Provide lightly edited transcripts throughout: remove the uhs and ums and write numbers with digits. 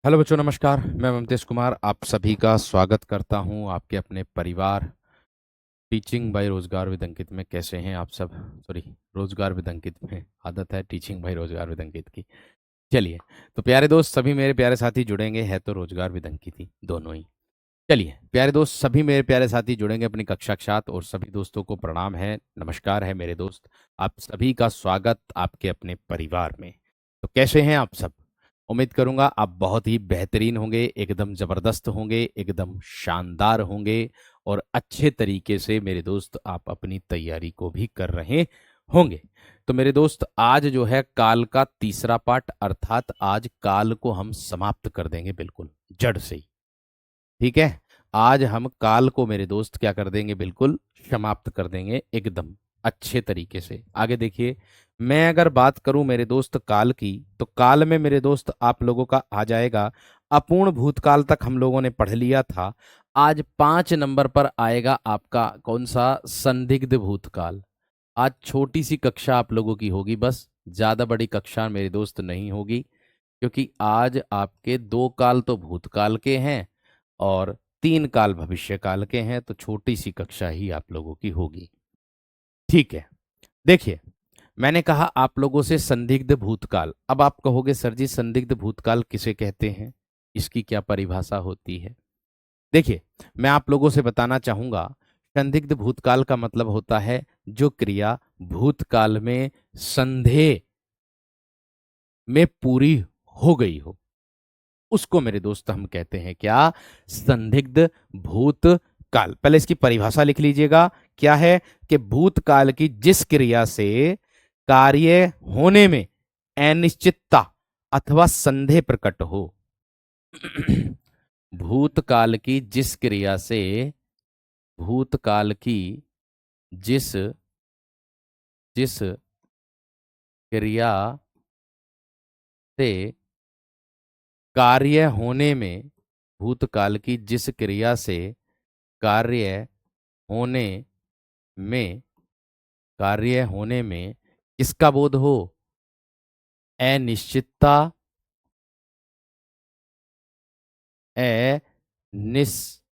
Hello बच्चों, नमस्कार। मैं ममतेश कुमार आप सभी का स्वागत करता हूं आपके अपने परिवार टीचिंग बाय रोजगार विद अंकित में। कैसे हैं आप सब? सॉरी, रोजगार विद अंकित में आदत है टीचिंग बाय रोजगार विद अंकित की। चलिए, तो प्यारे दोस्त, सभी मेरे प्यारे साथी जुड़ेंगे, है तो रोजगार विद अंकित ही दोनों ही। चलिए प्यारे दोस्त, सभी मेरे प्यारे साथी जुड़ेंगे अपनी कक्षा के साथ, और सभी दोस्तों को प्रणाम है, नमस्कार है मेरे दोस्त। आप सभी का स्वागत आपके अपने परिवार में। तो कैसे हैं आप सब? उम्मीद करूंगा आप बहुत ही बेहतरीन होंगे, एकदम जबरदस्त होंगे, एकदम शानदार होंगे, और अच्छे तरीके से मेरे दोस्त आप अपनी तैयारी को भी कर रहे होंगे। तो मेरे दोस्त, आज जो है काल का तीसरा पाठ, अर्थात आज काल को हम समाप्त कर देंगे बिल्कुल जड़ से ही। ठीक है, आज हम काल को मेरे दोस्त क्या कर देंगे, बिल्कुल समाप्त कर देंगे एकदम अच्छे तरीके से। आगे देखिए, मैं अगर बात करूं मेरे दोस्त काल की, तो काल में मेरे दोस्त आप लोगों का आ जाएगा अपूर्ण भूतकाल तक हम लोगों ने पढ़ लिया था। आज 5 नंबर पर आएगा आपका कौन सा? संदिग्ध भूतकाल। आज छोटी सी कक्षा आप लोगों की होगी, बस ज्यादा बड़ी कक्षा मेरे दोस्त नहीं होगी, क्योंकि आज आपके 2 काल तो भूतकाल के हैं और 3 काल भविष्य काल के हैं, तो छोटी सी कक्षा ही आप लोगों की होगी। ठीक है, देखिए, मैंने कहा आप लोगों से संदिग्ध भूतकाल। अब आप कहोगे सर जी, संदिग्ध भूतकाल किसे कहते हैं, इसकी क्या परिभाषा होती है? देखिए, मैं आप लोगों से बताना चाहूंगा, संदिग्ध भूतकाल का मतलब होता है जो क्रिया भूतकाल में संदेह में पूरी हो गई हो, उसको मेरे दोस्त हम कहते हैं क्या? संदिग्ध भूतकाल। पहले इसकी परिभाषा लिख लीजिएगा, क्या है? कि भूतकाल की जिस क्रिया से कार्य होने में अनिश्चितता अथवा संदेह प्रकट हो। भूतकाल की जिस क्रिया से, भूतकाल की जिस जिस क्रिया से कार्य होने में, भूतकाल की जिस क्रिया से कार्य होने में, कार्य होने में किसका बोध हो? अनिश्चितता, अनिश्चितता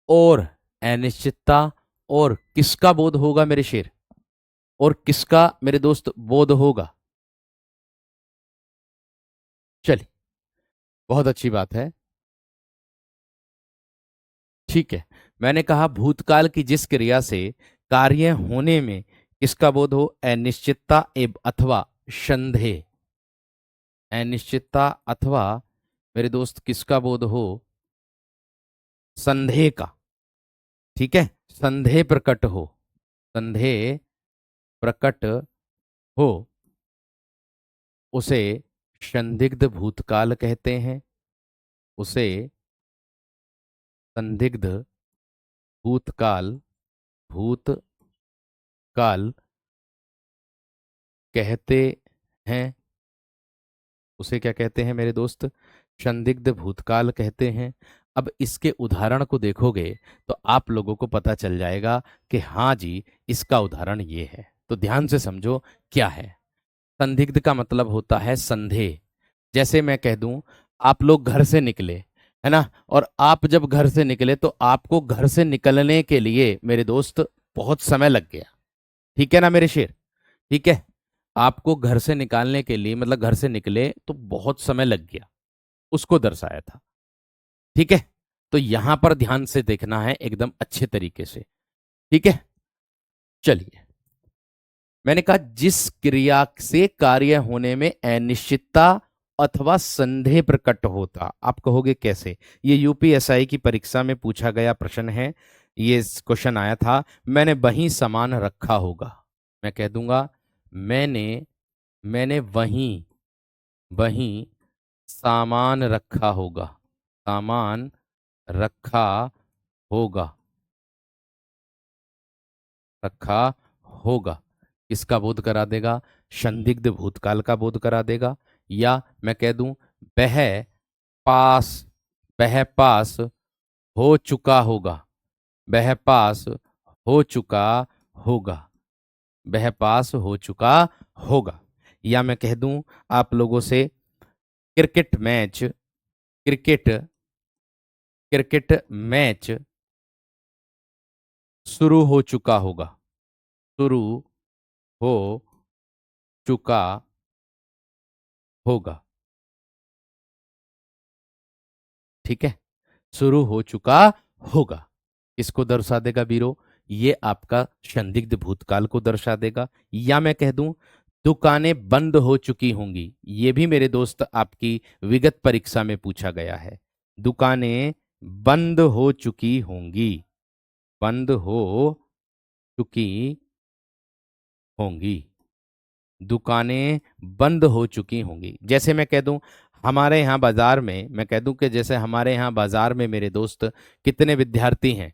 और अनिश्चितता, और किसका बोध होगा मेरे शेर? और किसका मेरे दोस्त बोध होगा? चलिए, बहुत अच्छी बात है। ठीक है, मैंने कहा भूतकाल की जिस क्रिया से कार्य होने में किसका बोध हो? अनिश्चितता अथवा संदेह। अनिश्चितता अथवा मेरे दोस्त किसका बोध हो? संदेह का। ठीक है, संदेह प्रकट हो, संदेह प्रकट हो, उसे संदिग्ध भूतकाल कहते हैं। उसे संदिग्ध भूतकाल, भूतकाल कहते हैं। उसे क्या कहते हैं मेरे दोस्त? संदिग्ध भूतकाल कहते हैं। अब इसके उदाहरण को देखोगे तो आप लोगों को पता चल जाएगा कि हाँ जी, इसका उदाहरण ये है। तो ध्यान से समझो क्या है। संदिग्ध का मतलब होता है संदेह। जैसे मैं कह दूं, आप लोग घर से निकले, है ना, और आप जब घर से निकले तो आपको घर से निकलने के लिए मेरे दोस्त बहुत समय लग गया। ठीक है ना मेरे शेर? ठीक है, आपको घर से निकालने के लिए, मतलब घर से निकले तो बहुत समय लग गया, उसको दर्शाया था। ठीक है, तो यहां पर ध्यान से देखना है एकदम अच्छे तरीके से। ठीक है, चलिए, मैंने कहा जिस क्रिया से कार्य होने में अनिश्चितता अथवा संदेह प्रकट होता। आप कहोगे कैसे? ये यूपीएसआई की परीक्षा में पूछा गया प्रश्न है। ये क्वेश्चन आया था, मैंने वहीं सामान रखा होगा। मैं कह दूंगा, मैंने मैंने वहीं वहीं सामान रखा होगा, सामान रखा होगा, रखा होगा। किसका बोध करा देगा? संदिग्ध भूतकाल का बोध करा देगा। या मैं कह दूं, वह पास वह पास हो चुका होगा, वह पास हो चुका होगा, वह पास हो चुका होगा। या मैं कह दूं आप लोगों से, cricket match, cricket cricket match शुरू हो चुका होगा, शुरू हो चुका होगा। ठीक है, शुरू हो चुका होगा। किसको दर्शा देगा वीरो? ये आपका संदिग्ध भूतकाल को दर्शा देगा। या मैं कह दूं दुकानें बंद हो चुकी होंगी, ये भी मेरे दोस्त आपकी विगत परीक्षा में पूछा गया है। दुकानें बंद हो चुकी होंगी, बंद हो चुकी होंगी, दुकानें बंद हो चुकी होंगी। जैसे मैं कह दूं हमारे यहाँ बाजार में, मैं कह दूं कि जैसे हमारे यहाँ बाजार में मेरे दोस्त कितने विद्यार्थी हैं,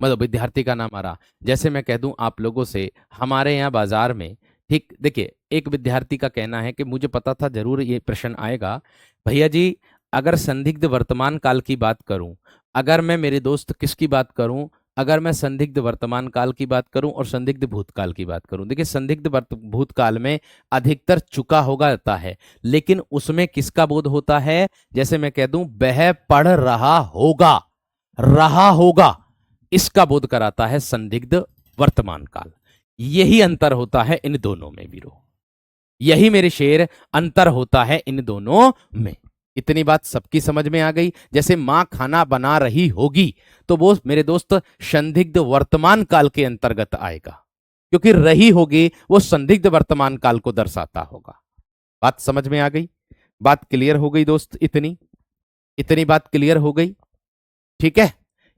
मतलब विद्यार्थी का नाम आ रहा। जैसे मैं कह दूं आप लोगों से हमारे यहाँ बाजार में, ठीक देखिए, एक विद्यार्थी का कहना है कि मुझे पता था जरूर ये प्रश्न आएगा, भैया जी अगर संदिग्ध वर्तमान काल की बात करूं, अगर मैं मेरे दोस्त किसकी बात करूं, अगर मैं संदिग्ध वर्तमान काल की बात करूं और संदिग्ध भूतकाल की बात करूं, देखिए संदिग्ध भूतकाल में अधिकतर चुका होगा रहता है, लेकिन उसमें किसका बोध होता है? जैसे मैं कह दूं वह पढ़ रहा होगा, रहा होगा, इसका बोध कराता है संदिग्ध वर्तमान काल। यही अंतर होता है इन दोनों में वीरो, यही मेरे शेर अंतर होता है इन दोनों में। इतनी बात सबकी समझ में आ गई? जैसे मां खाना बना रही होगी तो वो मेरे दोस्त संदिग्ध वर्तमान काल के अंतर्गत आएगा, क्योंकि रही होगी वो संदिग्ध वर्तमान काल को दर्शाता होगा। बात समझ में आ गई? बात क्लियर हो गई दोस्त? इतनी इतनी बात क्लियर हो गई? ठीक है,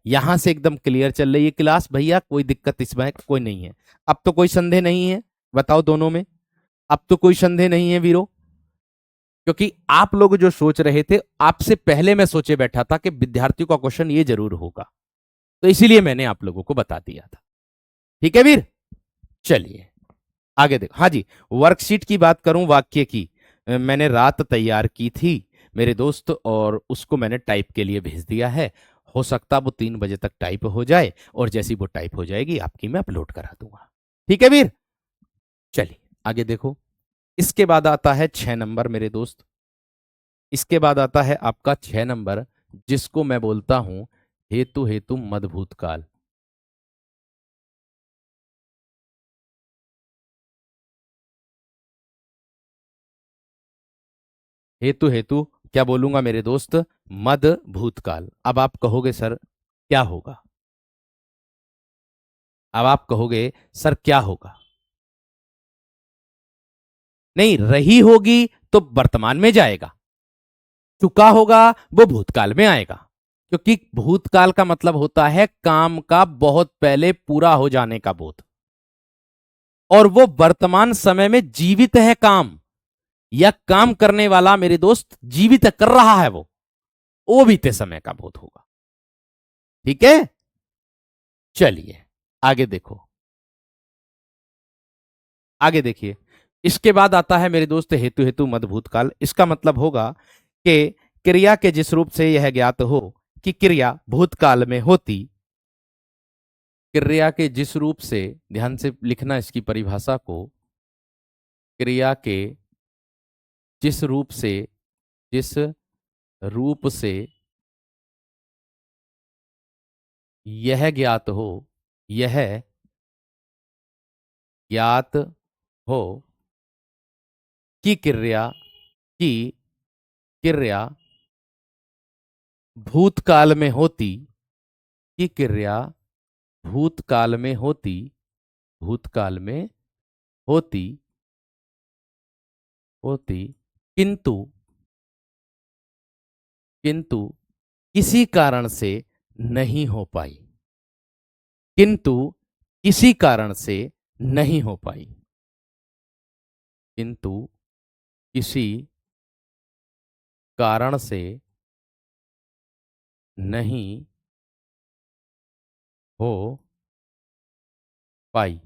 यहां से एकदम क्लियर चल रही है क्लास भैया, कोई दिक्कत इसमें कोई नहीं है। अब तो कोई संदेह नहीं है, बताओ दोनों में, अब तो कोई संदेह नहीं है वीरो? क्योंकि आप लोग जो सोच रहे थे, आपसे पहले मैं सोचे बैठा था कि विद्यार्थियों का क्वेश्चन ये जरूर होगा, तो इसीलिए मैंने आप लोगों को बता दिया था। ठीक है वीर, चलिए आगे देखो। हाँ जी, वर्कशीट की बात करूं वाक्य की, मैंने रात तैयार की थी मेरे दोस्त और उसको मैंने टाइप के लिए भेज दिया है। हो सकता वो 3 बजे तक टाइप हो जाए, और जैसी वो टाइप हो जाएगी आपकी मैं अपलोड करा दूंगा। ठीक है वीर, चलिए आगे देखो। इसके बाद आता है 6 नंबर मेरे दोस्त, इसके बाद आता है आपका 6 नंबर, जिसको मैं बोलता हूं हेतु हेतु मदभूत काल। हेतु हेतु क्या बोलूंगा मेरे दोस्त? मद भूतकाल। अब आप कहोगे सर क्या होगा, अब आप कहोगे सर क्या होगा? नहीं, रही होगी तो वर्तमान में जाएगा, चुका होगा वो भूतकाल में आएगा, क्योंकि भूतकाल का मतलब होता है काम का बहुत पहले पूरा हो जाने का बोध, और वो वर्तमान समय में जीवित है काम, या काम करने वाला मेरे दोस्त जीवित कर रहा है, वो बीते समय का बोध होगा। ठीक है, चलिए आगे देखो, आगे देखिए। इसके बाद आता है मेरे दोस्त हेतु हेतु मद भूतकाल। इसका मतलब होगा कि क्रिया के जिस रूप से यह ज्ञात हो कि क्रिया भूतकाल में होती, क्रिया के जिस रूप से, ध्यान से लिखना इसकी परिभाषा को, क्रिया के जिस रूप से, जिस रूप से यह ज्ञात हो, यह ज्ञात हो कि की क्रिया भूतकाल में होती, कि क्रिया भूतकाल में होती, भूतकाल में होती, होती, किंतु, किंतु किसी कारण से नहीं हो पाई, किंतु किसी कारण से नहीं हो पाई, किंतु किसी कारण से नहीं हो पाई,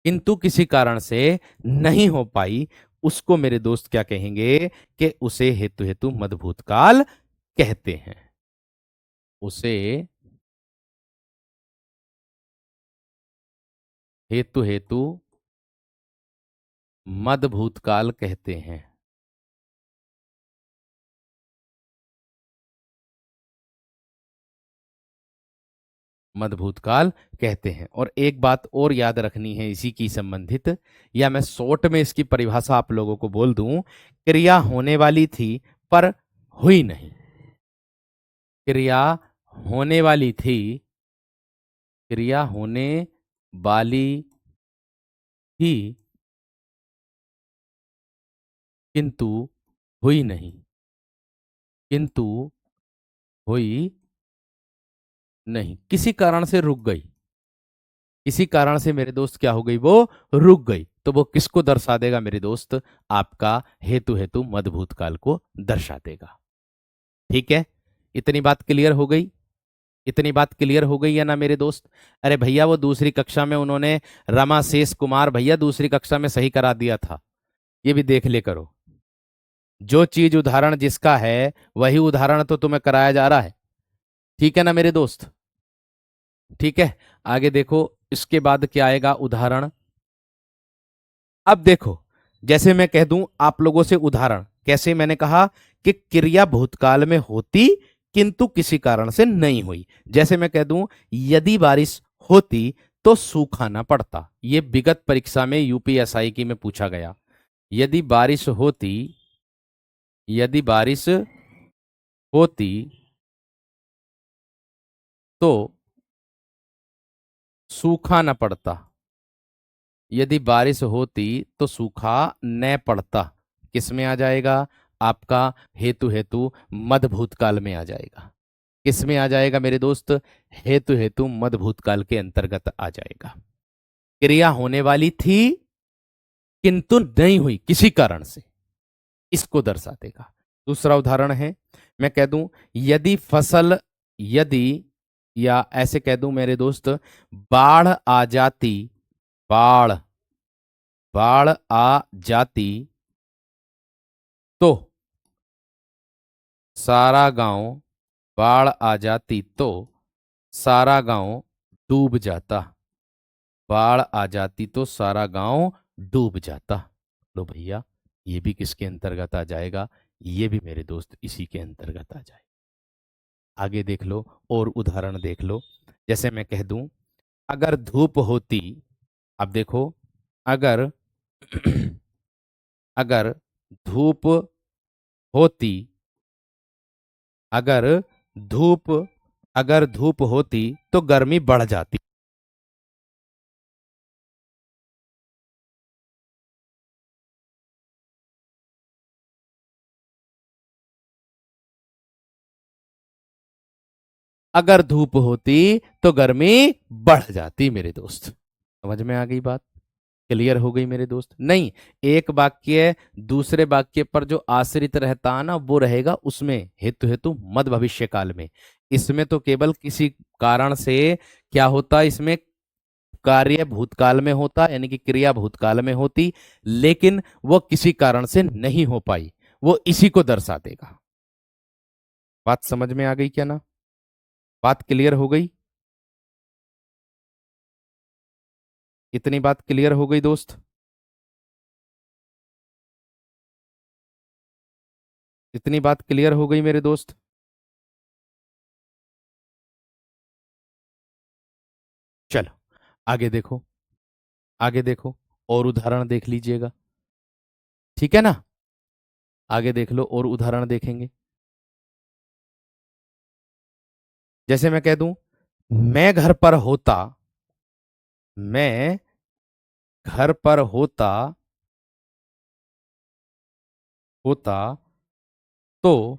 किंतु किसी कारण से नहीं हो पाई, उसको मेरे दोस्त क्या कहेंगे? कि उसे हेतु हेतु मदभूतकाल कहते हैं, उसे हेतु हेतु मद भूतकाल कहते हैं। मद भूतकाल कहते हैं। और एक बात और याद रखनी है इसी की संबंधित, या मैं शॉर्ट में इसकी परिभाषा आप लोगों को बोल दूं, क्रिया होने वाली थी पर हुई नहीं। क्रिया होने वाली थी, क्रिया होने वाली थी, किंतु हुई नहीं, किंतु हुई नहीं, किसी कारण से रुक गई। किसी कारण से मेरे दोस्त क्या हो गई, वो रुक गई। तो वो किसको दर्शा देगा मेरे दोस्त, आपका हेतु हेतु मद भूतकाल को दर्शा देगा। ठीक है, इतनी बात क्लियर हो गई। इतनी बात क्लियर हो गई है ना मेरे दोस्त। अरे भैया वो दूसरी कक्षा में उन्होंने, रमा शेष कुमार भैया दूसरी कक्षा में सही करा दिया था, ये भी देख ले करो। जो चीज उदाहरण जिसका है वही उदाहरण तो तुम्हें कराया जा रहा है। ठीक है ना मेरे दोस्त। ठीक है, आगे देखो इसके बाद क्या आएगा, उदाहरण। अब देखो, जैसे मैं कह दूं आप लोगों से उदाहरण, कैसे मैंने कहा कि क्रिया भूतकाल में होती किंतु किसी कारण से नहीं हुई। जैसे मैं कह दूं यदि बारिश होती तो सूखा ना पड़ता, ये विगत परीक्षा में यूपीएसआई की में पूछा गया। यदि बारिश होती, यदि बारिश होती तो सूखा न पड़ता, यदि बारिश होती तो सूखा न पड़ता। किस में आ जाएगा, आपका हेतु हेतु मद भूतकाल में आ जाएगा। किस में आ जाएगा मेरे दोस्त, हेतु हेतु मद भूतकाल के अंतर्गत आ जाएगा। क्रिया होने वाली थी किंतु नहीं हुई किसी कारण से, इसको दर्शा देगा। दूसरा उदाहरण है, मैं कह दूं यदि फसल, यदि, या ऐसे कह दूं मेरे दोस्त, बाढ़ आ जाती, बाढ़, बाढ़ आ जाती तो सारा गांव, बाढ़ आ जाती तो सारा गांव डूब जाता, बाढ़ आ जाती तो सारा गांव डूब जाता। लो भैया, ये भी किसके अंतर्गत आ जाएगा, ये भी मेरे दोस्त इसी के अंतर्गत आ जाएगा। आगे देख लो और उदाहरण देख लो। जैसे मैं कह दूं अगर धूप होती, अब देखो, अगर अगर धूप होती, अगर धूप, अगर धूप होती तो गर्मी बढ़ जाती। अगर धूप होती तो गर्मी बढ़ जाती मेरे दोस्त। समझ में आ गई बात, क्लियर हो गई मेरे दोस्त। नहीं, एक वाक्य दूसरे वाक्य पर जो आश्रित रहता है ना वो रहेगा उसमें हेतु हेतु मद भविष्य काल में। इसमें तो केवल किसी कारण से क्या होता, इसमें कार्य भूतकाल में होता, यानी कि क्रिया भूतकाल में होती, लेकिन वो किसी कारण से नहीं हो पाई, वो इसी को दर्शा देगा। बात समझ में आ गई क्या ना, बात क्लियर हो गई। इतनी बात क्लियर हो गई दोस्त, इतनी बात क्लियर हो गई मेरे दोस्त। चलो आगे देखो, आगे देखो और उदाहरण देख लीजिएगा। ठीक है ना, आगे देख लो और उदाहरण देखेंगे। जैसे मैं कह दूं मैं घर पर होता, मैं घर पर होता, होता तो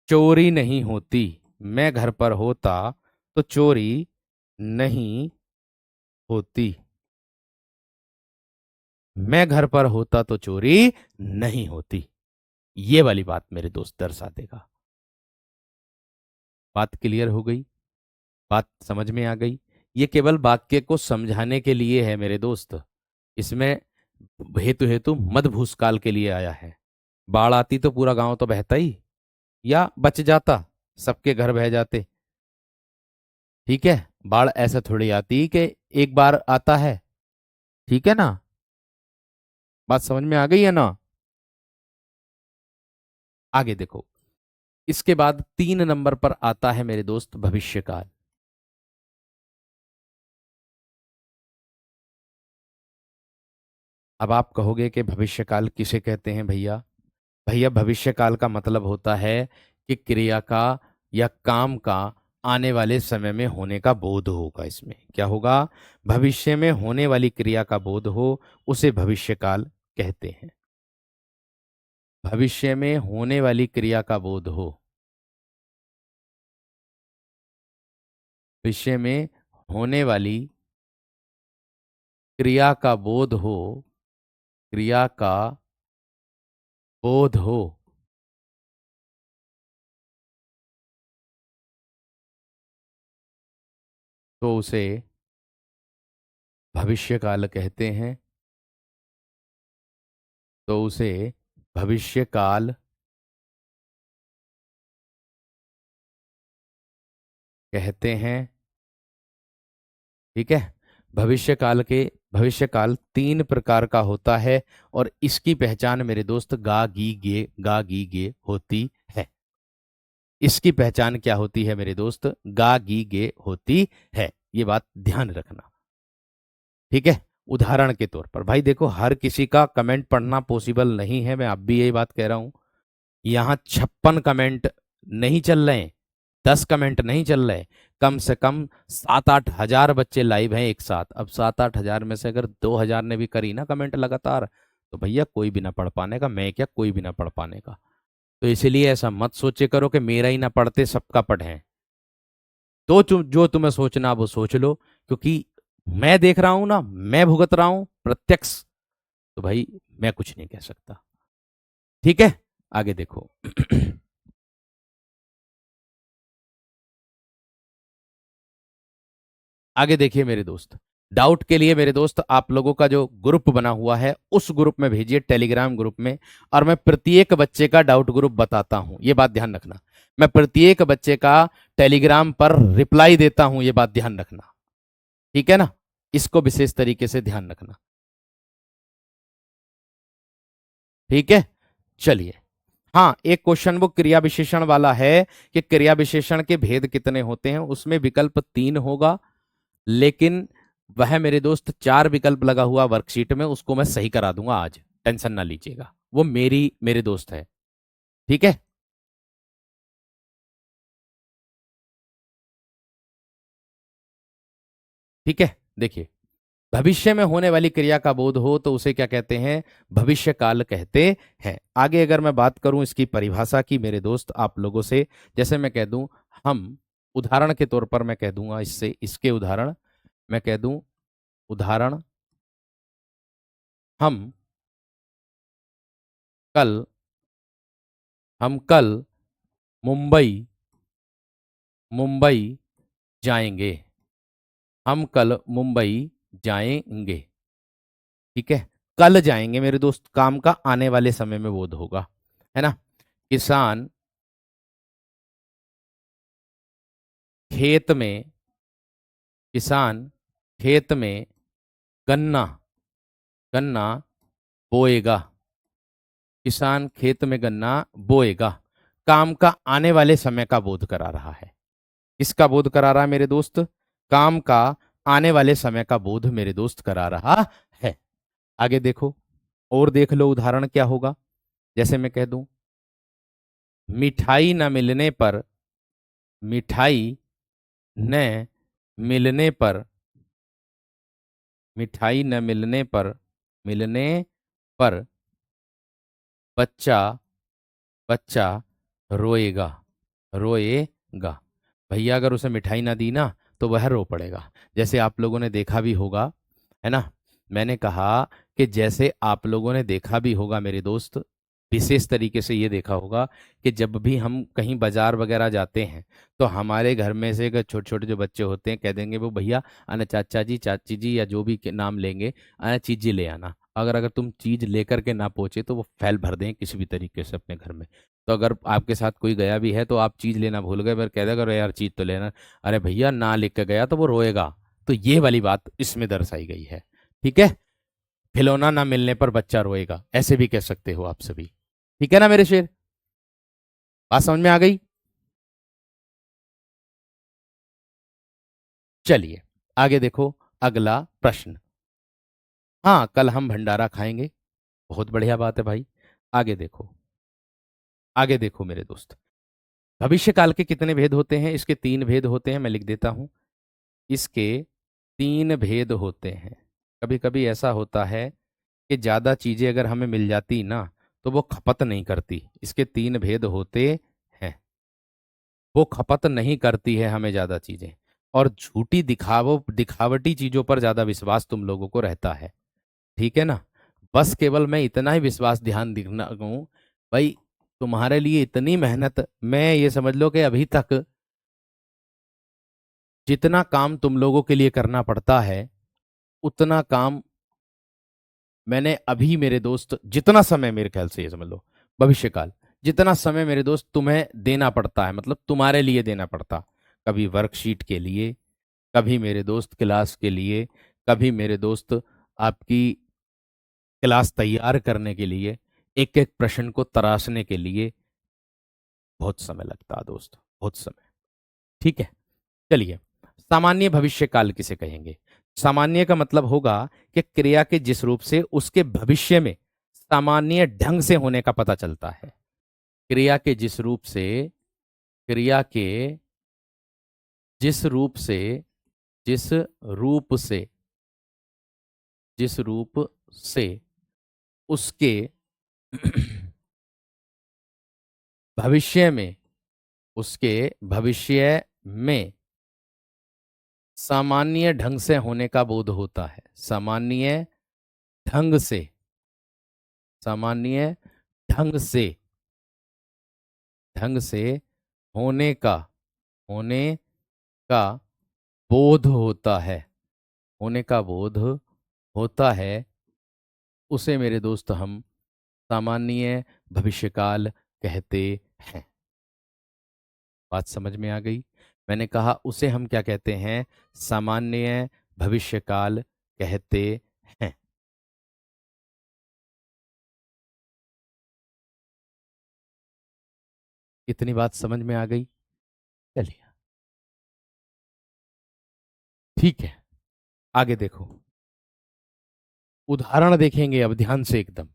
चोरी नहीं होती। मैं घर पर होता तो चोरी नहीं होती, मैं घर पर होता तो चोरी नहीं होती। ये वाली बात मेरे दोस्त दर्शा देगा। बात क्लियर हो गई, बात समझ में आ गई। ये केवल वाक्य को समझाने के लिए है मेरे दोस्त, इसमें हेतु हेतु मद भूसकाल के लिए आया है। बाढ़ आती तो पूरा गांव तो बहता ही, या बच जाता, सबके घर बह जाते। ठीक है, बाढ़ ऐसा थोड़ी आती कि एक बार आता है। ठीक है ना, बात समझ में आ गई है ना? आगे देखो, इसके बाद 3 नंबर पर आता है मेरे दोस्त भविष्यकाल। अब आप कहोगे कि भविष्यकाल किसे कहते हैं भैया? भैया भविष्यकाल का मतलब होता है कि क्रिया का या काम का आने वाले समय में होने का बोध होगा। इसमें क्या होगा? भविष्य में होने वाली क्रिया का बोध हो, उसे भविष्यकाल कहते हैं। भविष्य में होने वाली क्रिया का बोध हो, भविष्य में होने वाली क्रिया का बोध हो, क्रिया का बोध हो, तो उसे भविष्यकाल कहते हैं। तो उसे भविष्यकाल कहते हैं। ठीक है। भविष्यकाल 3 प्रकार का होता है, और इसकी पहचान मेरे दोस्त गा गी गे होती है। इसकी पहचान क्या होती है मेरे दोस्त? गा गी गे होती है। ये बात ध्यान रखना। ठीक है। उदाहरण के तौर पर भाई देखो, हर किसी का कमेंट पढ़ना पॉसिबल नहीं है, मैं अब भी यही बात कह रहा हूं। यहाँ 56 कमेंट नहीं चल रहे हैं, 10 कमेंट नहीं चल रहे। कम से कम 7-8 हजार बच्चे लाइव हैं एक साथ। अब 7-8 हजार में से अगर 2 हजार ने भी करी ना कमेंट लगातार, तो भैया कोई भी ना पढ़ पाने का, मैं क्या कोई भी ना पढ़ पाने का। तो इसलिए ऐसा मत सोचे करो कि मेरा ही ना पढ़ते सबका पढ़े। तो जो तुम्हें सोचना वो सोच लो, क्योंकि मैं देख रहा हूं ना, मैं भुगत रहा हूं प्रत्यक्ष। तो भाई मैं कुछ नहीं कह सकता। ठीक है। आगे देखो। आगे देखिए मेरे दोस्त, डाउट के लिए मेरे दोस्त आप लोगों का जो ग्रुप बना हुआ है उस ग्रुप में भेजिए, टेलीग्राम ग्रुप में। और मैं प्रत्येक बच्चे का डाउट ग्रुप बताता हूं, ये बात ध्यान रखना। मैं प्रत्येक बच्चे का टेलीग्राम पर रिप्लाई देता हूं, ये बात ध्यान रखना। ठीक है ना? इसको विशेष तरीके से ध्यान रखना। ठीक है। चलिए। हाँ, एक क्वेश्चन वो क्रिया विशेषण वाला है कि क्रिया विशेषण के भेद कितने होते हैं। उसमें विकल्प 3 होगा, लेकिन वह मेरे दोस्त 4 विकल्प लगा हुआ वर्कशीट में, उसको मैं सही करा दूंगा आज, टेंशन ना लीजिएगा। वो मेरे दोस्त है। ठीक है। ठीक है। देखिए, भविष्य में होने वाली क्रिया का बोध हो तो उसे क्या कहते हैं? भविष्य काल कहते हैं। आगे अगर मैं बात करूं इसकी परिभाषा की मेरे दोस्त आप लोगों से, जैसे मैं कह दूं, हम उदाहरण के तौर पर मैं कह दूंगा, इससे इसके उदाहरण मैं कह दूं, उदाहरण, हम कल हम कल मुंबई मुंबई जाएंगे। हम कल मुंबई जाएंगे। ठीक है। कल जाएंगे मेरे दोस्त, काम का आने वाले समय में बोध होगा, है ना? किसान खेत में किसान खेत में गन्ना गन्ना बोएगा। किसान खेत में गन्ना बोएगा। काम का आने वाले समय का बोध करा रहा है। किसका बोध करा रहा है मेरे दोस्त? काम का आने वाले समय का बोध मेरे दोस्त करा रहा है। आगे देखो, और देख लो उदाहरण क्या होगा। जैसे मैं कह दूं, मिठाई न मिलने पर मिठाई न मिलने पर मिठाई न मिलने पर बच्चा बच्चा रोएगा रोएगा। भैया अगर उसे मिठाई ना दी ना तो वह रो पड़ेगा। जैसे आप लोगों ने देखा भी होगा, है ना? मैंने कहा कि जैसे आप लोगों ने देखा भी होगा मेरे दोस्त, विशेष तरीके से ये देखा होगा कि जब भी हम कहीं बाजार वगैरह जाते हैं, तो हमारे घर में से छोटे छोटे जो बच्चे होते हैं कह देंगे वो भैया अने चाचा जी चाची जी या जो भी के नाम लेंगे, अने चीज़ ले आना। अगर अगर तुम चीज़ लेकर के ना पहुंचे तो वो फैल भर दें किसी भी तरीके से अपने घर में। तो अगर आपके साथ कोई गया भी है तो आप चीज़ लेना भूल गए, पर कह देगा अरे यार चीज़ तो लेना, अरे भैया ना लिख के गया तो वो रोएगा। तो ये वाली बात इसमें दर्शाई गई है। ठीक है। खिलौना ना मिलने पर बच्चा रोएगा, ऐसे भी कह सकते हो आप सभी। ठीक है ना मेरे शेर, बात समझ में आ गई? चलिए आगे देखो, अगला प्रश्न। हाँ, कल हम भंडारा खाएंगे। बहुत बढ़िया बात है भाई। आगे देखो, आगे देखो मेरे दोस्त। भविष्य काल के कितने भेद होते हैं? इसके तीन भेद होते हैं, मैं लिख देता हूं। इसके तीन भेद होते हैं। कभी कभी ऐसा होता है कि ज्यादा चीजें अगर हमें मिल जाती ना, तो वो खपत नहीं करती। इसके तीन भेद होते हैं। वो खपत नहीं करती है हमें ज्यादा चीजें, और झूठी दिखावटी चीजों पर ज्यादा विश्वास तुम लोगों को रहता है। ठीक है ना? बस केवल मैं इतना ही विश्वास ध्यान दिखना हूं भाई, तुम्हारे लिए इतनी मेहनत, मैं ये समझ लो कि अभी तक जितना काम तुम लोगों के लिए करना पड़ता है, उतना काम मैंने अभी, मेरे दोस्त, जितना समय, मेरे ख्याल से ये समझ लो भविष्य काल, जितना समय मेरे दोस्त तुम्हें देना पड़ता है, मतलब तुम्हारे लिए देना पड़ता, कभी वर्कशीट के लिए, कभी मेरे दोस्त क्लास के लिए, कभी मेरे दोस्त आपकी क्लास तैयार करने के लिए, एक एक प्रश्न को तराशने के लिए बहुत समय लगता है दोस्त, बहुत समय। ठीक है, चलिए। सामान्य भविष्य काल किसे कहेंगे? सामान्य का मतलब होगा कि क्रिया के जिस रूप से उसके भविष्य में सामान्य ढंग से होने का पता चलता है। क्रिया के जिस रूप से, क्रिया के जिस रूप से, जिस रूप से, जिस रूप से उसके भविष्य में, उसके भविष्य में सामान्य ढंग से होने का बोध होता है। सामान्य ढंग से, सामान्य ढंग से, ढंग से होने का, होने का बोध होता है, होने का बोध होता है, उसे मेरे दोस्त हम सामान्य भविष्यकाल कहते हैं। बात समझ में आ गई? मैंने कहा उसे हम क्या कहते हैं? सामान्य भविष्यकाल कहते हैं। इतनी बात समझ में आ गई? चलिए ठीक है, आगे देखो, उदाहरण देखेंगे अब ध्यान से एकदम।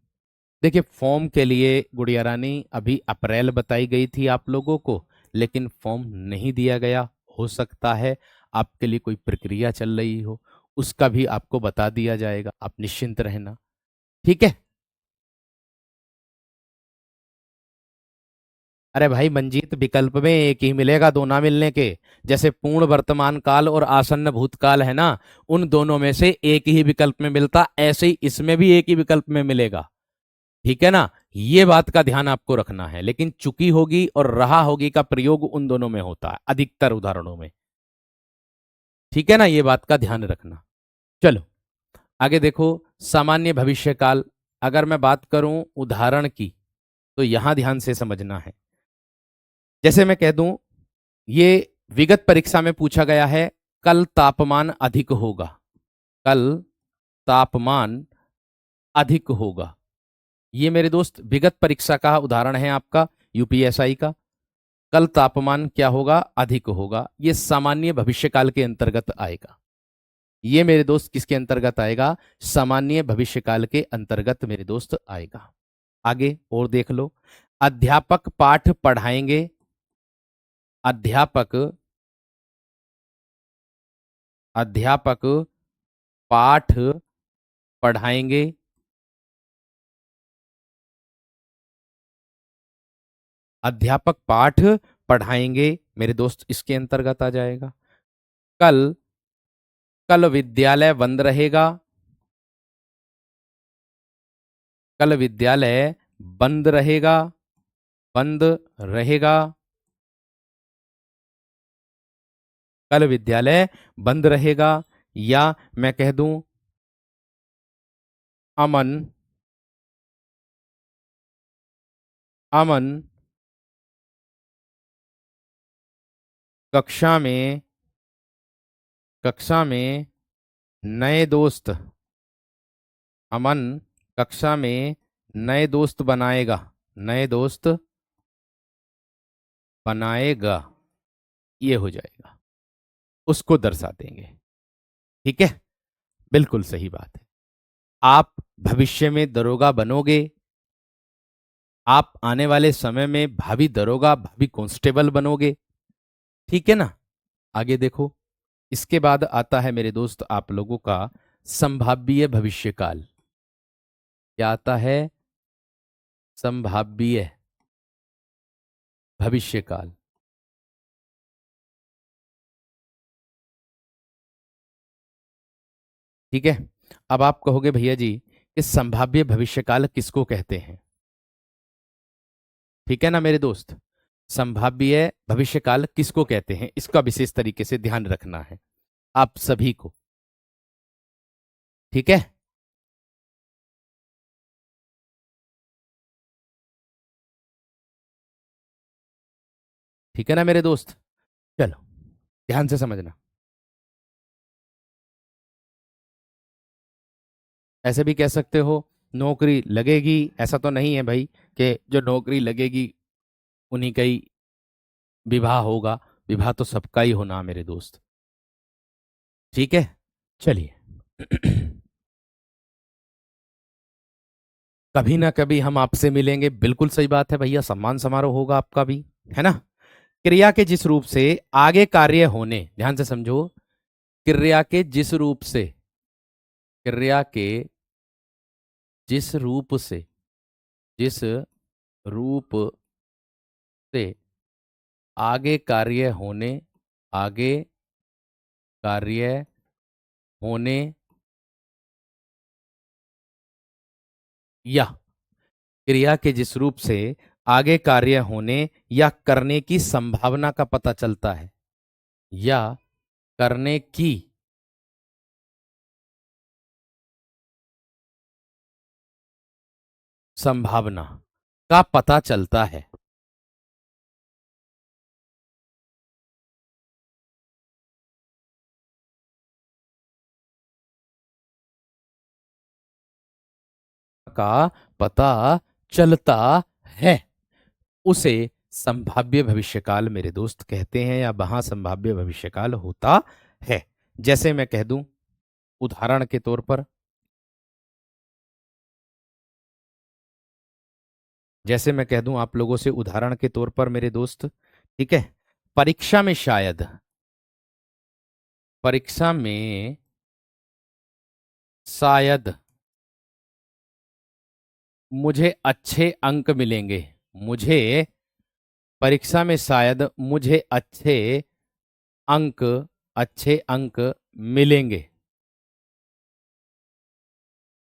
देखिए, फॉर्म के लिए गुड़िया रानी अभी अप्रैल बताई गई थी आप लोगों को, लेकिन फॉर्म नहीं दिया गया। हो सकता है आपके लिए कोई प्रक्रिया चल रही हो, उसका भी आपको बता दिया जाएगा, आप निश्चिंत रहना। ठीक है? अरे भाई मंजीत, विकल्प में एक ही मिलेगा, दो ना मिलने के। जैसे पूर्ण वर्तमान काल और आसन्न भूतकाल है ना, उन दोनों में से एक ही विकल्प में मिलता, ऐसे ही इसमें भी एक ही विकल्प में मिलेगा। ठीक है ना? ये बात का ध्यान आपको रखना है। लेकिन चुकी होगी और रहा होगी का प्रयोग उन दोनों में होता है, अधिकतर उदाहरणों में। ठीक है ना? ये बात का ध्यान रखना। चलो आगे देखो, सामान्य भविष्य काल। अगर मैं बात करूं उदाहरण की, तो यहां ध्यान से समझना है। जैसे मैं कह दूं, ये विगत परीक्षा में पूछा गया है, कल तापमान अधिक होगा, कल तापमान अधिक होगा। ये मेरे दोस्त विगत परीक्षा का उदाहरण है आपका, यूपीएसआई का। कल तापमान क्या होगा? अधिक होगा। ये सामान्य भविष्यकाल के अंतर्गत आएगा। ये मेरे दोस्त किसके अंतर्गत आएगा? सामान्य भविष्यकाल के अंतर्गत मेरे दोस्त आएगा। आगे और देख लो, अध्यापक पाठ पढ़ाएंगे, अध्यापक, अध्यापक पाठ पढ़ाएंगे, अध्यापक पाठ पढ़ाएंगे मेरे दोस्त इसके अंतर्गत आ जाएगा। कल, कल विद्यालय बंद रहेगा, कल विद्यालय बंद रहेगा, बंद रहेगा, कल विद्यालय बंद रहेगा। या मैं कह दूं, अमन, अमन कक्षा में, कक्षा में नए दोस्त, अमन कक्षा में नए दोस्त बनाएगा, नए दोस्त बनाएगा, ये हो जाएगा, उसको दर्शा देंगे। ठीक है, बिल्कुल सही बात है। आप भविष्य में दरोगा बनोगे, आप आने वाले समय में भावी दरोगा, भावी कांस्टेबल बनोगे। ठीक है ना। आगे देखो, इसके बाद आता है मेरे दोस्त आप लोगों का संभाव्य भविष्यकाल। क्या आता है? संभाव्य भविष्यकाल। ठीक है। अब आप कहोगे भैया जी कि संभाव्य भविष्यकाल किसको कहते हैं? ठीक है ना मेरे दोस्त, संभाव्य भविष्यकाल किसको कहते हैं, इसका विशेष तरीके से ध्यान रखना है आप सभी को। ठीक है। ठीक है ना मेरे दोस्त, चलो ध्यान से समझना। ऐसे भी कह सकते हो नौकरी लगेगी, ऐसा तो नहीं है भाई कि जो नौकरी लगेगी उन्हीं का ही विवाह होगा। विवाह तो सबका ही होना मेरे दोस्त। ठीक है, चलिए। कभी ना कभी हम आपसे मिलेंगे, बिल्कुल सही बात है भैया, सम्मान समारोह होगा आपका भी, है ना। क्रिया के जिस रूप से आगे कार्य होने, ध्यान से समझो, क्रिया के जिस रूप से, क्रिया के जिस रूप से, जिस रूप से आगे कार्य होने, आगे कार्य होने या क्रिया के जिस रूप से आगे कार्य होने या करने की संभावना का पता चलता है, या करने की संभावना का पता चलता है। का पता चलता है, उसे संभाव्य भविष्यकाल मेरे दोस्त कहते हैं, या वहां संभाव्य भविष्यकाल होता है। जैसे मैं कह दूं उदाहरण के तौर पर, जैसे मैं कह दूं आप लोगों से उदाहरण के तौर पर मेरे दोस्त, ठीक है, परीक्षा में शायद, परीक्षा में शायद मुझे अच्छे अंक मिलेंगे, मुझे परीक्षा में शायद मुझे अंक अच्छे अंक मिलेंगे,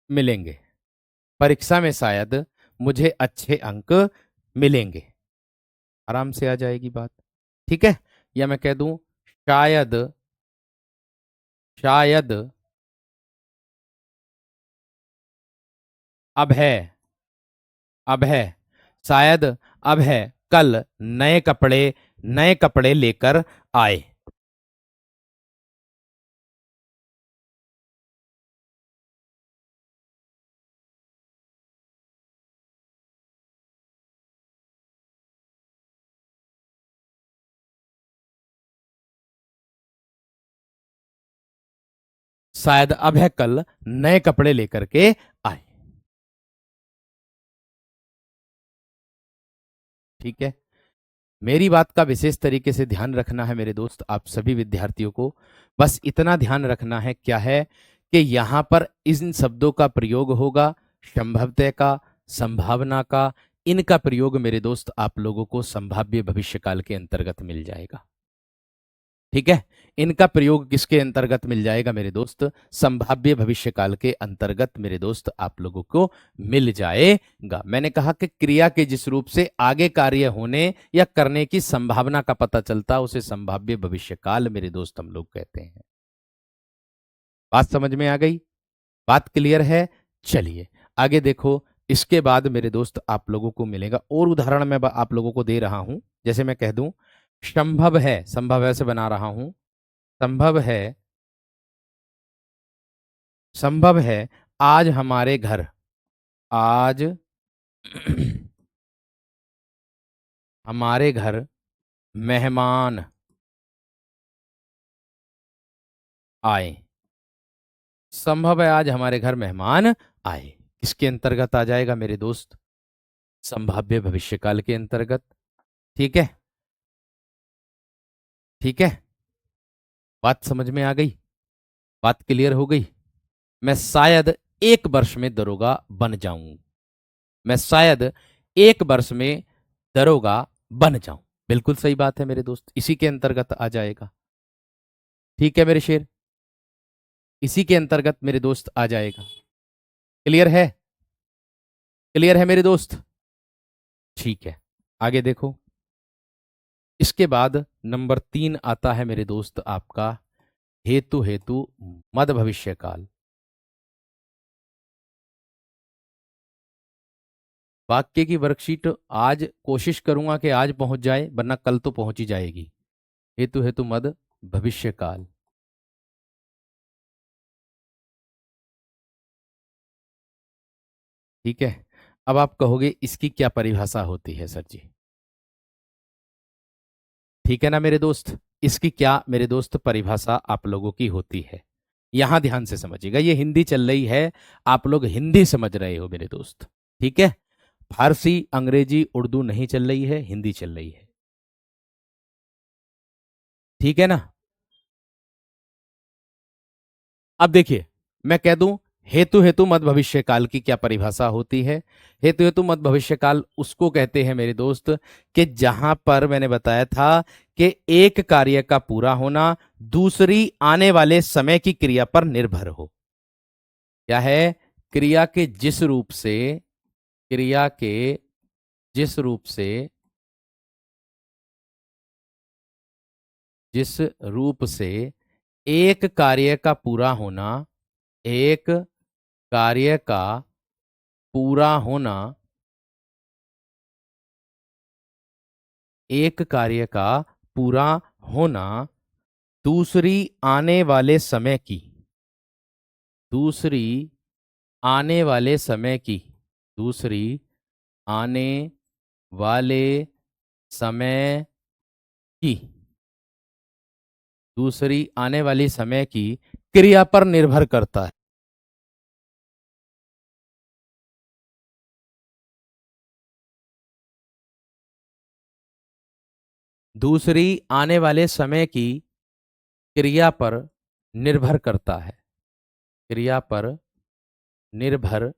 मिलेंगे, परीक्षा में शायद मुझे अच्छे अंक मिलेंगे। आराम से आ जाएगी बात। ठीक है। या मैं कह दूं शायद, शायद अब है, अब है, शायद अब है कल नए कपड़े, नए कपड़े लेकर आए। शायद अब है कल नए कपड़े लेकर के आए। ठीक है। मेरी बात का विशेष तरीके से ध्यान रखना है मेरे दोस्त, आप सभी विद्यार्थियों को बस इतना ध्यान रखना है, क्या है कि यहां पर इन शब्दों का प्रयोग होगा, संभवतः का, संभावना का, इनका प्रयोग मेरे दोस्त आप लोगों को संभाव्य भविष्यकाल के अंतर्गत मिल जाएगा। ठीक है। इनका प्रयोग किसके अंतर्गत मिल जाएगा मेरे दोस्त? संभाव्य भविष्यकाल के अंतर्गत मेरे दोस्त आप लोगों को मिल जाएगा। मैंने कहा कि क्रिया के जिस रूप से आगे कार्य होने या करने की संभावना का पता चलता, उसे संभाव्य भविष्यकाल मेरे दोस्त हम लोग कहते हैं। बात समझ में आ गई? बात क्लियर है? चलिए आगे देखो। इसके बाद मेरे दोस्त आप लोगों को मिलेगा और उदाहरण मैं आप लोगों को दे रहा हूं। जैसे मैं कह दूं संभव है, संभव है से बना रहा हूं, संभव है, संभव है आज हमारे घर, आज हमारे घर मेहमान आए। संभव है आज हमारे घर मेहमान आए। किसके अंतर्गत आ जाएगा मेरे दोस्त? संभाव्य भविष्यकाल के अंतर्गत। ठीक है, ठीक है, बात समझ में आ गई? बात क्लियर हो गई? मैं शायद 1 वर्ष में दरोगा बन जाऊं। मैं शायद 1 वर्ष में दरोगा बन जाऊं। बिल्कुल सही बात है मेरे दोस्त, इसी के अंतर्गत आ जाएगा। ठीक है मेरे शेर, इसी के अंतर्गत मेरे दोस्त आ जाएगा। क्लियर है? क्लियर है मेरे दोस्त? ठीक है, आगे देखो। इसके बाद नंबर 3 आता है मेरे दोस्त आपका हेतु हेतु मद भविष्य काल। वाक्य की वर्कशीट आज कोशिश करूंगा कि आज पहुंच जाए, वरना कल तो पहुंच ही जाएगी। हेतु हेतु मद भविष्य काल। ठीक है, अब आप कहोगे इसकी क्या परिभाषा होती है सर जी? ठीक है ना मेरे दोस्त, इसकी क्या मेरे दोस्त परिभाषा आप लोगों की होती है? यहां ध्यान से समझिएगा, ये हिंदी चल रही है, आप लोग हिंदी समझ रहे हो मेरे दोस्त। ठीक है, फारसी अंग्रेजी उर्दू नहीं चल रही है, हिंदी चल रही है। ठीक है ना? अब देखिए, मैं कह दूं हेतु हेतु मद भविष्य काल की क्या परिभाषा होती है। हेतु हेतु मद भविष्य काल उसको कहते हैं मेरे दोस्त कि जहां पर मैंने बताया था कि एक कार्य का पूरा होना दूसरी आने वाले समय की क्रिया पर निर्भर हो। क्या है? क्रिया के जिस रूप से, क्रिया के जिस रूप से, जिस रूप से एक कार्य का पूरा होना, एक कार्य का पूरा होना, एक कार्य का पूरा होना दूसरी आने वाले समय की, दूसरी आने वाले समय की, दूसरी आने वाले समय की, दूसरी आने वाली समय की क्रिया पर निर्भर करता है। दूसरी आने वाले समय की क्रिया पर निर्भर करता है। क्रिया पर निर्भर,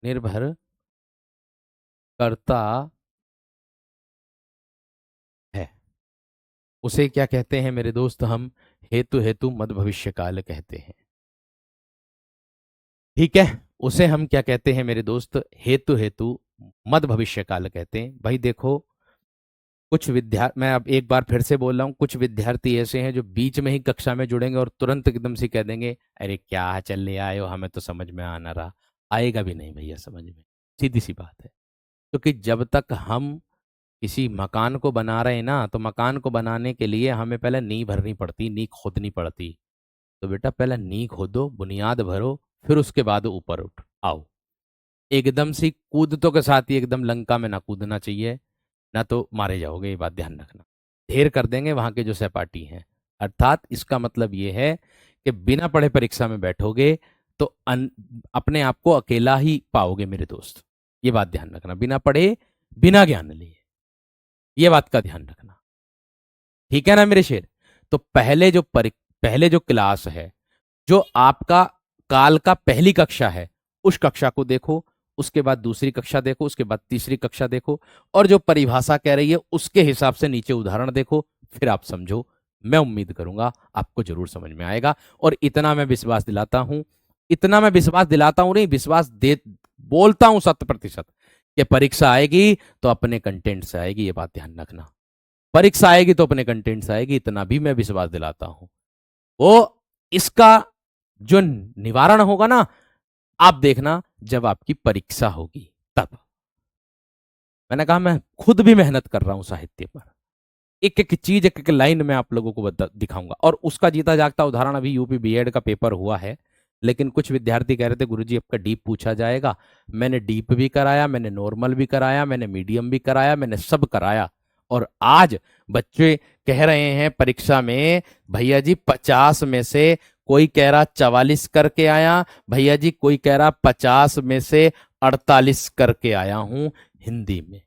निर्भर करता है। उसे क्या कहते हैं मेरे दोस्त? हम हेतु हेतु मद भविष्य काल कहते हैं। ठीक है, उसे हम क्या कहते हैं मेरे दोस्त? हेतु हेतु मद भविष्य काल कहते हैं। भाई देखो, कुछ विद्यार्थी, मैं अब एक बार फिर से बोल रहा हूँ, कुछ विद्यार्थी ऐसे हैं जो बीच में ही कक्षा में जुड़ेंगे और तुरंत एकदम से कह देंगे अरे क्या चल ले आए हो, हमें तो समझ में आ ना रहा। आएगा भी नहीं भैया समझ में, सीधी सी बात है। क्योंकि जब तक हम किसी मकान को बना रहे हैं ना, तो मकान को बनाने के लिए हमें पहले नींव भरनी पड़ती, नींव खोदनी पड़ती। तो बेटा पहले नींव खोदो, बुनियाद भरो, फिर उसके बाद ऊपर उठ आओ। एकदम से कूदतों के साथ ही एकदम लंका में ना कूदना चाहिए, ना तो मारे जाओगे, ये बात ध्यान रखना। ढेर कर देंगे वहां के जो सहपाठी हैं। अर्थात इसका मतलब ये है कि बिना पढ़े परीक्षा में बैठोगे तो अपने आप को अकेला ही पाओगे मेरे दोस्त। ये बात ध्यान रखना, बिना पढ़े बिना ज्ञान लिए, ये बात का ध्यान रखना। ठीक है ना मेरे शेर? तो पहले जो क्लास है, जो आपका काल का पहली कक्षा है, उस कक्षा को देखो, उसके बाद दूसरी कक्षा देखो, उसके बाद तीसरी कक्षा देखो, और जो परिभाषा कह रही है उसके हिसाब से नीचे उदाहरण देखो, फिर आप समझो। मैं उम्मीद करूंगा आपको जरूर समझ में आएगा। और इतना मैं विश्वास दिलाता हूं, इतना मैं विश्वास दिलाता हूं नहीं, विश्वास दे बोलता हूं 100% कि परीक्षा आएगी तो अपने कंटेंट से आएगी। ये बात ध्यान रखना, परीक्षा आएगी तो अपने कंटेंट से आएगी, इतना भी मैं विश्वास दिलाता हूं। वो इसका जो निवारण होगा ना, आप देखना जब आपकी परीक्षा होगी तब। मैंने कहा मैं खुद भी मेहनत कर रहा हूं साहित्य पर, एक एक चीज, एक एक लाइन में आप लोगों को दिखाऊंगा। और उसका जीता जागता उदाहरण अभी यूपी बीएड का पेपर हुआ है, लेकिन कुछ विद्यार्थी कह रहे थे गुरुजी आपका डीप पूछा जाएगा। मैंने डीप भी कराया, मैंने नॉर्मल भी कराया, मैंने मीडियम भी कराया, मैंने सब कराया। और आज बच्चे कह रहे हैं परीक्षा में, भैया जी 50 में से कोई कह रहा 44 करके आया, भैया जी कोई कह रहा 50 में से 48 करके आया हूं हिंदी में।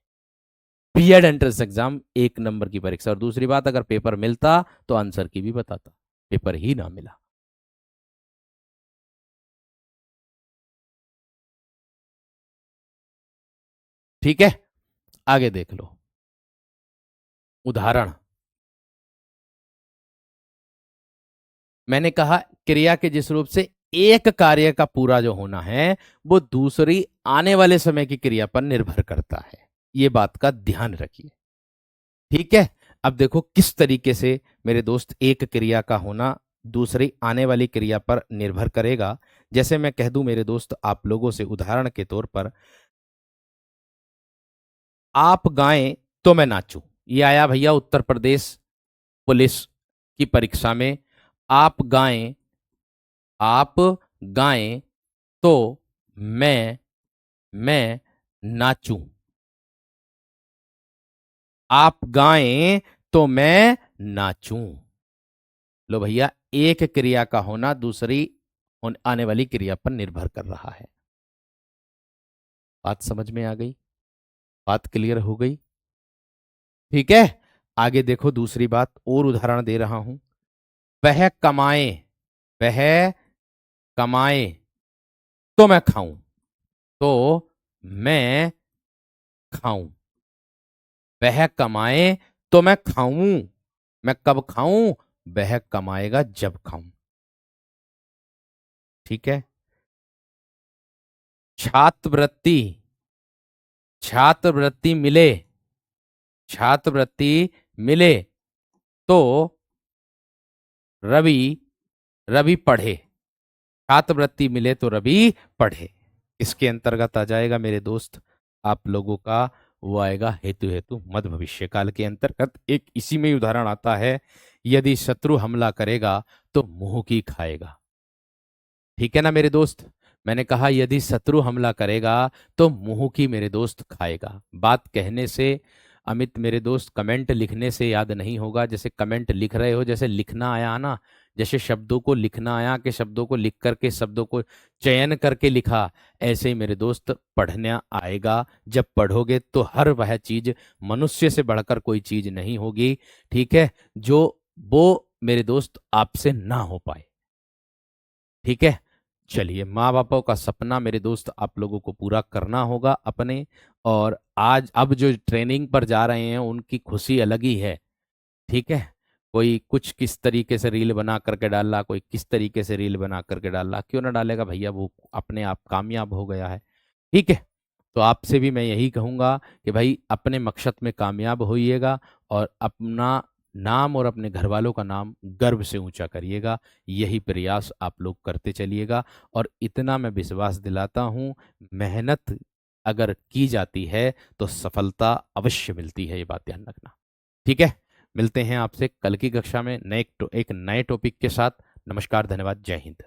बीएड एंट्रेंस एग्जाम 1 नंबर की परीक्षा। और दूसरी बात, अगर पेपर मिलता तो आंसर की भी बताता, पेपर ही ना मिला। ठीक है, आगे देख लो उदाहरण। मैंने कहा क्रिया के जिस रूप से एक कार्य का पूरा जो होना है वो दूसरी आने वाले समय की क्रिया पर निर्भर करता है, ये बात का ध्यान रखिए। ठीक है, अब देखो किस तरीके से मेरे दोस्त एक क्रिया का होना दूसरी आने वाली क्रिया पर निर्भर करेगा। जैसे मैं कह दूं मेरे दोस्त आप लोगों से उदाहरण के तौर पर, आप गाएं तो मैं नाचूं। ये आया भैया उत्तर प्रदेश पुलिस की परीक्षा में। आप गाएं, आप गाएं तो मैं नाचूं। आप गाएं तो मैं नाचूं। लो भैया, एक क्रिया का होना दूसरी आने वाली क्रिया पर निर्भर कर रहा है। बात समझ में आ गई? बात क्लियर हो गई? ठीक है, आगे देखो दूसरी बात और उदाहरण दे रहा हूं। वह कमाए, वह कमाए तो मैं खाऊं, तो मैं खाऊं। वह कमाए तो मैं खाऊं, मैं कब खाऊं? वह कमाएगा जब खाऊं। ठीक है, छात्रवृत्ति, छात्रवृत्ति मिले, छात्रवृत्ति मिले तो रवि, रवि पढ़े। छात्रवृत्ति मिले तो रवि पढ़े। इसके अंतर्गत आ जाएगा मेरे दोस्त आप लोगों का, वो आएगा हेतु हेतु मध्य भविष्य काल के अंतर्गत। एक इसी में ही उदाहरण आता है, यदि शत्रु हमला करेगा तो मुंह की खाएगा। ठीक है ना मेरे दोस्त, मैंने कहा यदि शत्रु हमला करेगा तो मुंह की मेरे दोस्त खाएगा। बात कहने से अमित मेरे दोस्त कमेंट लिखने से याद नहीं होगा। जैसे कमेंट लिख रहे हो, जैसे लिखना आया ना, जैसे शब्दों को लिखना आया कि शब्दों को लिख करके शब्दों को चयन करके लिखा, ऐसे ही मेरे दोस्त पढ़ना आएगा। जब पढ़ोगे तो हर वह चीज, मनुष्य से बढ़कर कोई चीज नहीं होगी, ठीक है, जो वो मेरे दोस्त आपसे ना हो पाए। ठीक है, चलिए, माँ बापों का सपना मेरे दोस्त आप लोगों को पूरा करना होगा अपने। और आज अब जो ट्रेनिंग पर जा रहे हैं उनकी खुशी अलग ही है। ठीक है, कोई कुछ किस तरीके से रील बना करके डाल रहा, कोई किस तरीके से रील बना करके डाल रहा, क्यों ना डालेगा भैया, वो अपने आप कामयाब हो गया है। ठीक है, तो आपसे भी मैं यही कहूंगा कि भाई अपने मकसद में कामयाब होइएगा और अपना नाम और अपने घर वालों का नाम गर्व से ऊंचा करिएगा। यही प्रयास आप लोग करते चलिएगा। और इतना मैं विश्वास दिलाता हूं, मेहनत अगर की जाती है तो सफलता अवश्य मिलती है, ये बात ध्यान रखना। ठीक है, मिलते हैं आपसे कल की कक्षा में एक नए टॉपिक के साथ। नमस्कार, धन्यवाद, जय हिंद।